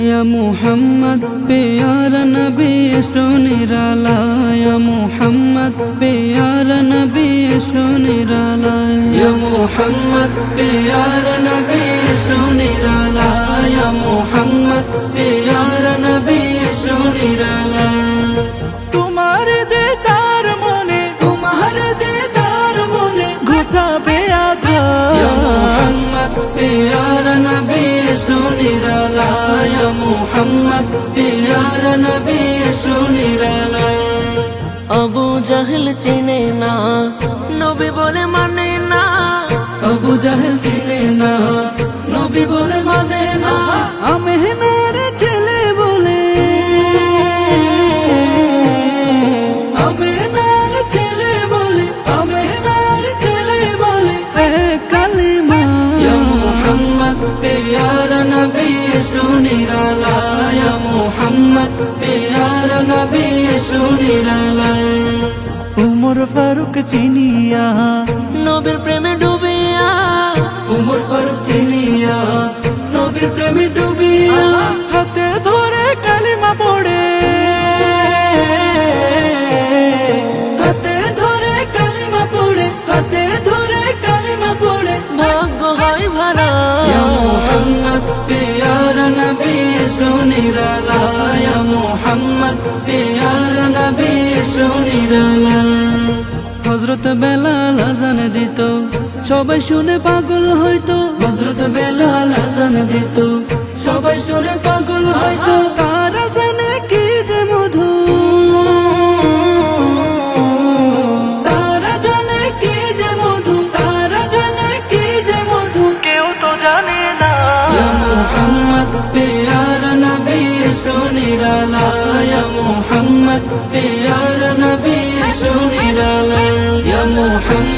या मोहम्मद प्यारा नबी निराला या मोहम्मद प्यारा नबी निराला या मोहम्मद प्यारा नबी निराला या मोहम्मद प्यारा नबी निराला तुम्हारे दीदार मोने घुसाबे आधार या मोहम्मद प्यारा नबी निराला या मोहम्मद प्यारा नबी निराला আবু জাহেল চিনে না নবী বলে মানে না আবু জাহেল চিনে না নবী বলে মানে না আমেনার ছেলে বলে আমেনার ছেলে বলে আমেনার ছেলে বলে কালিমা ইয়া মুহাম্মদ প্যারা নবী নিরালা ইয়া মুহাম্মদ প্যারা নবী নিরালা উমর ফারুক চিনিয়া নবীর প্রেমে ডুবিয়া উমর ফারুক চিনিয়া নবীর প্রেমে ডুবিয়া হাতে ধরে কালিমা পড়ে হাতে ধরে কালিমা পড়ে হাতে ধরে কালিমা পড়ে ভাগ্য হয় ভাড়া ইয়া মুহাম্মদ প্যারা নবী নিরালা ইয়া মুহাম্মদ প্যারা নবী নিরালা হযরত বেলাল আযান দিত সবাই শুনে পাগল হইতো হযরত বেলাল আযান দিত সবাই শুনে পাগল হইতো তার আযানে কি যে মধু তার আযানে কি যে মধু তার আযানে কি যে মধু কেউ তো জানে না ইয়া মুহাম্মদ প্যারা নবী নিরালা ইয়া মুহাম্মদ প্যারা নবী নিরালা ইয়া মুহাম্মদ